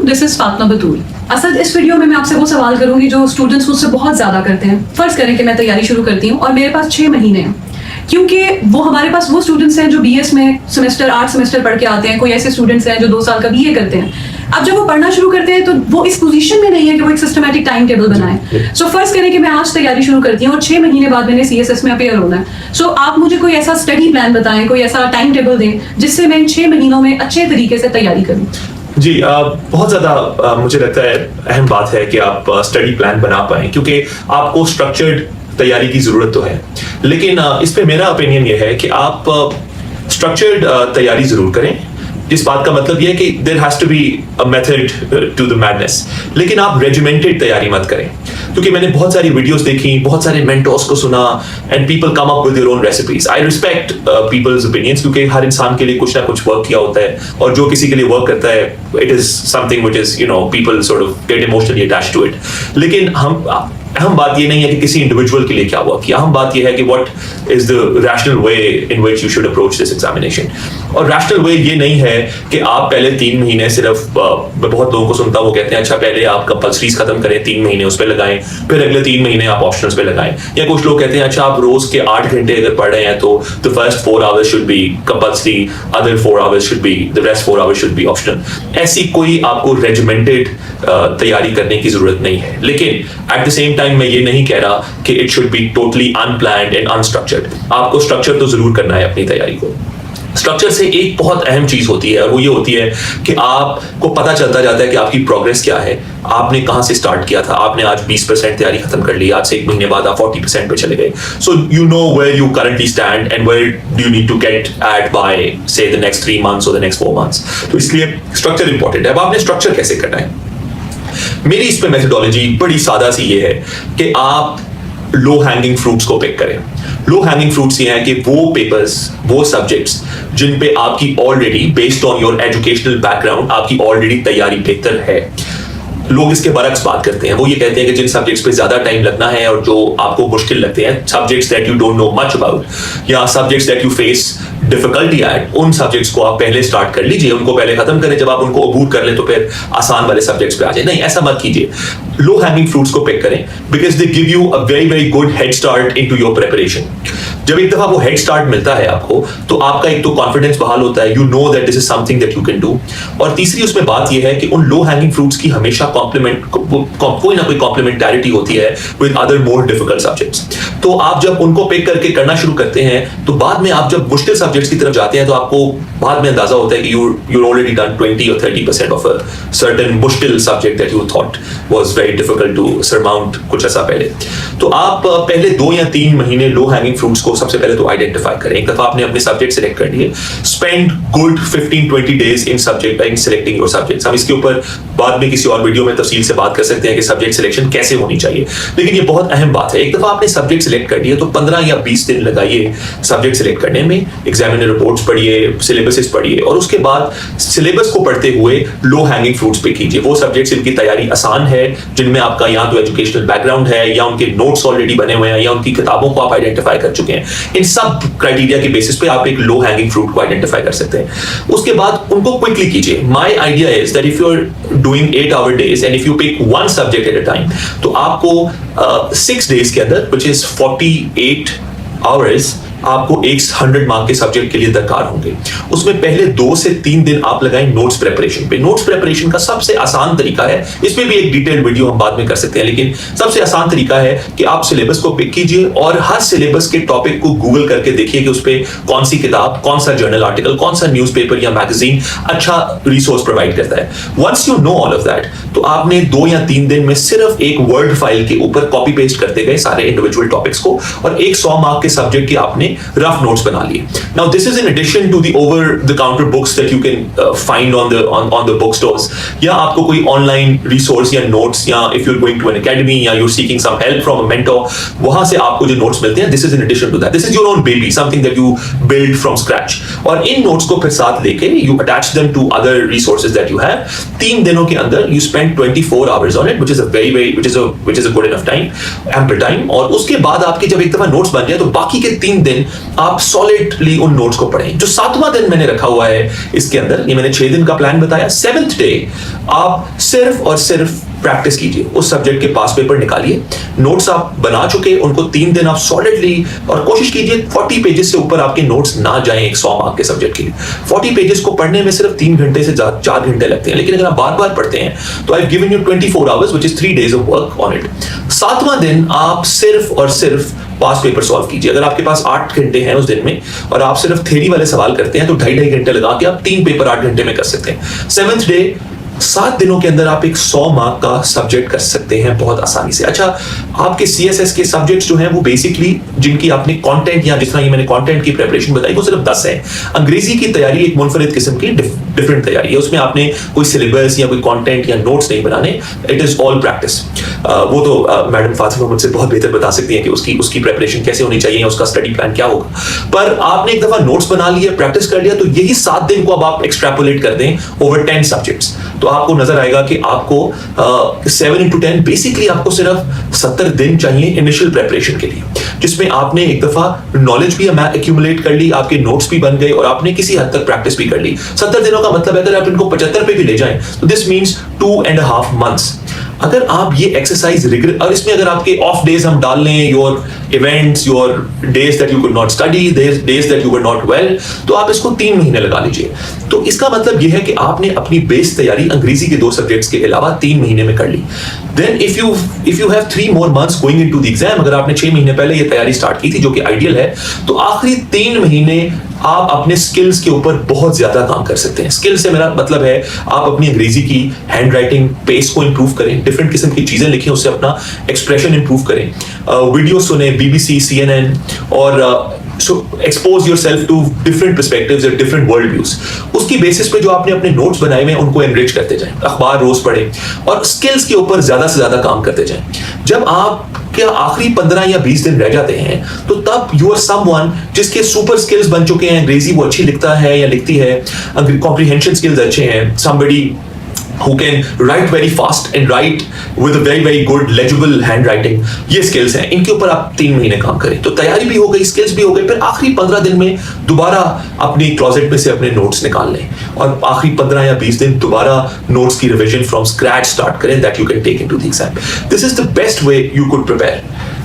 This is Fatima बतूल। असद, इस video में मैं आपसे वो सवाल करूंगी जो स्टूडेंट्स मुझसे बहुत ज़्यादा करते हैं। फर्ज करें कि मैं तैयारी शुरू करती हूँ और मेरे पास 6 महीने हैं, क्योंकि वो हमारे पास वो स्टूडेंट्स हैं जो BS में सेमेस्टर 8 सेमेस्टर पढ़ के आते हैं, कोई ऐसे स्टूडेंट्स हैं जो 2 साल का BA करते हैं। अब जब वो पढ़ना शुरू करते हैं तो वो इस पोजीशन में नहीं है कि वो एक सिस्टमैटिक टाइम टेबल बनाए। सो फर्ज करें कि मैं आज तैयारी शुरू करती हूँ और 6 महीने बाद मैंने CSS में अपेयर होना है। सो आप मुझे कोई ऐसा स्टडी प्लान बताएं, कोई ऐसा टाइम टेबल दें जिससे मैं इन 6 महीनों में अच्छे तरीके से तैयारी करूँ। जी, बहुत ज़्यादा मुझे लगता है अहम बात है कि आप स्टडी प्लान बना पाएं, क्योंकि आपको स्ट्रक्चर्ड तैयारी की ज़रूरत तो है, लेकिन इस पे मेरा ओपिनियन ये है कि आप स्ट्रक्चर्ड तैयारी ज़रूर करें। इस बात का मतलब ये है कि there has to be a method to the madness, लेकिन आप रेजिमेंटेड तैयारी मत करें, क्योंकि मैंने बहुत सारी वीडियोस देखी, बहुत सारे मेंटोर्स को सुना, and people come up with their own recipes. I respect people's opinions, क्योंकि हर इंसान के लिए कुछ ना कुछ वर्क किया होता है, और जो किसी के लिए वर्क करता है, it is something which is people sort of get emotionally attached to it. लेकिन अहम बात ये नहीं है कि किसी इंडिविजुअल के लिए क्या वर्क किया, अहम बात ये है कि what is the rational way in which you should approach this examination. और रैशनल वे ये नहीं है कि आप पहले 3 महीने सिर्फ, बहुत लोगों को सुनता हूँ वो कहते हैं अच्छा पहले आप कंपल्सरीज खत्म करें, 3 महीने उस पर लगाएं, फिर अगले 3 महीने आप ऑप्शनल्स पे लगाएं। या कुछ लोग कहते हैं अच्छा आप रोज के 8 घंटे अगर पढ़ रहे हैं तो the first 4 hours should be compulsory, other 4 hours should be, the rest 4 hours should be optional. ऐसी कोई आपको रेजिमेंटेड तैयारी करने की जरूरत नहीं है, लेकिन एट द सेम टाइम मैं ये नहीं कह रहा कि it should be totally unplanned and unstructured. आपको स्ट्रक्चर तो जरूर करना है अपनी तैयारी को। स्ट्रक्चर से एक बहुत अहम चीज होती है, और वो ये होती है कि आपको पता चलता जाता है कि आपकी प्रोग्रेस क्या है, आपने कहां से स्टार्ट किया था। आपने आज 20% तैयारी खत्म कर ली, आज से 1 महीने बाद आप 40% पे चले गए। So you know where you currently stand and where do you need to get at by say the next 3 months और द नेक्स्ट 4 मंथ्स। तो इसलिए स्ट्रक्चर इंपॉर्टेंट है। अब आपने स्ट्रक्चर कैसे करना है, मेरी इस पे मेथोडोलॉजी बड़ी सादा सी ये है कि आप लो हैंगिंग फ्रूट्स को पिक करें। लो हैंगिंग फ्रूट्स ये हैं कि वो पेपर्स, वो सब्जेक्ट्स जिन पे आपकी already based on your educational background आपकी ऑलरेडी तैयारी बेहतर है। लोग इसके बरक्स बात करते हैं, वो ये कहते हैं कि जिन सब्जेक्ट्स पे ज्यादा टाइम लगना है और जो आपको मुश्किल लगते हैं, subjects that you don't know much about या subjects that you face difficulty at, उन सब्जेक्ट्स को आप पहले स्टार्ट कर लीजिए, उनको पहले खत्म करें। जब आप उनको अबूर कर लें तो फिर आसान वाले सब्जेक्ट्स पे आ जाए। नहीं, ऐसा मत कीजिए। लो हैंगिंग फ्रूट्स को पिक करें because they give you a very very good head start into your preparation. जब एक दफा वो हेड स्टार्ट मिलता है आपको, तो आपका एक तो कॉन्फिडेंस बहाल होता है, you know that this is something that you can do. और तीसरी उसमें बात यह है कि उन लो हैंगिंग फ्रूट्स की हमेशा कोई ना कोई कॉम्प्लीमेंटैरिटी होती है with other more difficult subjects. तो आप जब उनको पिक करके करना शुरू करते हैं, तो बाद में आप जब मुश्किल सब्जेक्ट्स की तरफ जाते हैं तो आपको बाद में अंदाजा होता है कि you're already done 20 or 30% of a certain मुश्किल subject that you thought was very difficult to surmount कुछ ऐसा पहले। तो आप पहले 2 या 3 महीने लो हैंगिंग फ्रूट्स को सबसे पहले तो आइडेंटिफाई करें। एक दफा आपने अपने सब्जेक्ट सिलेक्ट कर लिए, spend good 15-20 days in selecting your subjects. हम इसके ऊपर बाद में किसी और वीडियो में तफसील से बात कर सकते हैं कि सब्जेक्ट सिलेक्शन कैसे होनी चाहिए, लेकिन ये बहुत अहम बात है। एक दफा आपने सब्जेक्ट सिलेक्ट कर दिया तो 15 या 20 दिन लगाइए सब्जेक्ट सिलेक्ट करने में। एग्जामिनर रिपोर्ट्स पढ़िए, सिलेबसेस पढ़िए, और उसके बाद सिलेबस को पढ़ते हुए लो हैंगिंग फ्रूट्स पे कीजिए। वो सब्जेक्ट्स इनकी तैयारी आसान है, जिनमें आपका या तो एजुकेशनल बैकग्राउंड है, या उनके नोट्स ऑलरेडी बने हुए हैं, या उनकी किताबों को आप आइडेंटिफाई कर चुके हैं। इन सब क्राइटेरिया के बेसिस पे आप एक लो हैंगिंग फ्रूट को आइडेंटिफाई कर सकते हैं। उसके बाद उनको क्विकली कीजिए। My idea is that if you are doing 8 hour days and if you pick one subject at a time, तो आपको 6 डेज के अंदर व्हिच इज 48 आवर्स आपको 100 मार्क के सब्जेक्ट के लिए दरकार होंगे। उसमें पहले 2 से 3 दिन आप लगाएं नोट्स प्रिपरेशन पे। नोट्स प्रिपरेशन का सबसे आसान तरीका है, इसमें भी एक डिटेल्ड वीडियो हम बाद में कर सकते हैं, लेकिन सबसे आसान तरीका है कि आप सिलेबस को पिक कीजिए और हर सिलेबस के टॉपिक को गूगल करके देखिए कि उस पे कौन सी किताब, कौन सा जर्नल आर्टिकल, कौन सा न्यूज़पेपर या मैगजीन अच्छा रिसोर्स प्रोवाइड करता है। Once you know all of that, तो आपने 2 या 3 दिन में सिर्फ एक वर्ड फाइल के ऊपर कॉपी पेस्ट करते गए सारे इंडिविजुअल टॉपिक्स को, और एक 100 मार्क के सब्जेक्ट के आपने रफ नोट्स बना लिए। Now this is in addition to the over the counter books that you can find on the bookstores, या आपको कोई ऑनलाइन रिसोर्स या नोट्स, या if you're going to an academy या you're seeking some help from a mentor, वहां से आपको जो नोट्स मिलते हैं, this is in addition to that. This is your own baby, something that you build from scratch. और इन notes को फिर साथ लेके you attach them to other resources that you have. 3 दिनों के अंदर you spend 24 hours on it, which is a good enough time, ample time. और उसके बाद आपके जब एक दफा नोट्स बन जाए, तो बाकी के 3 दिन दिन आप सॉलिडली उन नोट्स को पढ़ें। जो 7वां दिन मैंने रखा हुआ है इसके अंदर, ये मैंने 6 दिन का प्लान बताया, 7th डे आप सिर्फ और सिर्फ प्रैक्टिस कीजिए, उस सब्जेक्ट के पास पेपर निकालिए, नोट्स आप बना चुके उनको 3 दिन आप सॉलिडली, और कोशिश कीजिए 40 पेजेस से ऊपर आपके नोट्स ना जाएं एक 100 मार्क के सब्जेक्ट के लिए। 40 पेजेस को पढ़ने में सिर्फ 3 घंटे से 4 घंटे लगते हैं, लेकिन अगर आप बार बार पढ़ते हैं तो I have given you 24 hours which is 3 days of work on it. 7वां दिन आप सिर्फ और सिर्फ पास पेपर सॉल्व कीजिए। अगर आपके पास 8 घंटे हैं उस दिन में और आप सिर्फ थ्योरी वाले सवाल करते हैं तो 2.5 घंटे लगा के आप 3 पेपर 8 घंटे में कर सकते हैं। 7th डे 7 दिनों के अंदर आप एक 100 मार्क का सब्जेक्ट कर सकते हैं बहुत आसानी से। अच्छा, आपके CSS के सब्जेक्ट्स जो हैं वो बेसिकली जिनकी आपने कंटेंट, या जिस तरह ये मैंने कंटेंट की प्रिपरेशन बताई, वो सिर्फ 10 है। अंग्रेजी की तैयारी एक मुनफरिद किस्म की डिफरेंट तैयारी है, उसमें आपने कोई सिलेबस या कोई कंटेंट या नोट्स नहीं बनाने, इट इज ऑल प्रैक्टिस। वो तो मैडम फातिमा मुझसे बहुत बेहतर बता सकती हैं कि उसकी प्रिपरेशन कैसे होनी चाहिए, उसका स्टडी प्लान क्या होगा। पर आपने एक दफा नोट्स बना लिए, प्रैक्टिस कर लिया, तो यही 7 दिन को अब आप एक्सट्रैपोलेट कर दें ओवर 10 सब्जेक्ट्स, तो आपको नजर आएगा कि आपको 7 into 10 बेसिकली आपको सिर्फ 70 दिन चाहिए इनिशियल प्रिपरेशन के लिए, जिसमें आपने एक दफा नॉलेज भी एक्यूमुलेट कर ली, आपके नोट्स भी बन गए और आपने किसी हद तक प्रैक्टिस भी कर ली। 70 दिनों का मतलब है अगर आप इनको 75 पे भी ले जाएं तो दिस मींस 2.5 months। अगर आप ये एक्सरसाइज और इसमें अगर आपके ऑफ डेज हम डाल लें, your events, your days that you could not study, days that you were not well, तो आप इसको 3 महीने लगा लीजिए। तो इसका मतलब यह है कि आपने अपनी बेस तैयारी अंग्रेजी के 2 सब्जेक्ट्स के अलावा 3 महीने में कर ली। Then if you have 3 more months going into the exam, अगर आपने 6 महीने पहले ये तैयारी स्टार्ट की थी जो कि आइडियल है, तो आखिरी 3 महीने आप अपने स्किल्स के ऊपर बहुत ज्यादा काम कर सकते हैं। स्किल से मेरा मतलब है आप अपनी अंग्रेजी की हैंड राइटिंग पेस को इंप्रूव करें, डिफरेंट किस्म की चीजें लिखें, उससे अपना एक्सप्रेशन इंप्रूव करें, वीडियो सुने BBC, CNN, और so expose yourself to different perspectives and different world views। उसकी बेसिस पे जो आपने अपने नोट्स बनाए हुए हैं उनको एनरिच करते जाएं, अखबार रोज पढ़ें और स्किल्स के ऊपर ज्यादा से ज्यादा काम करते जाएं। जब आप क्या आखिरी 15 या 20 दिन रह जाते हैं तो तब यू आर समवन जिसके सुपर स्किल्स बन चुके हैं, अंग्रेजी वो अच्छी लिखता है या लिखती है, कॉम्प्रिहेंशन स्किल्स अच्छे हैं, somebody who can write very fast and write with a very very good legible handwriting, ये skills हैं, इनके ऊपर आप 3 महीने काम करें तो तैयारी भी हो गई, skills भी हो गई। फिर आखिरी 15 दिन में दोबारा अपनी क्लोजेट में से अपने नोट्स निकाल लें और आखिरी 15 या 20 दिन दोबारा नोट्स की रिवीजन फ्रॉम स्क्रैच स्टार्ट करें, that you can take into the exam। This is the best way you could prepare।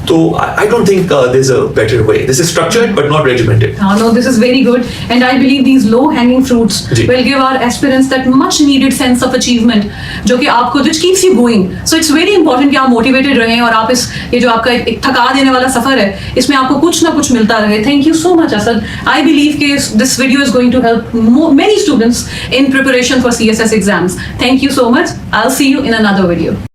So I don't think there's a better way. This is structured but not regimented। No, this is very good, and I believe these low-hanging fruits जी। will give our aspirants that much-needed sense of achievement, जो कि आपको which keeps you going। So it's very important कि आप motivated रहें और आप ये जो आपका एक थका देने वाला सफर है, इसमें आपको कुछ ना कुछ मिलता रहे। Thank you so much, Asad। I believe कि this video is going to help many students in preparation for CSS exams। Thank you so much। I'll see you in another video।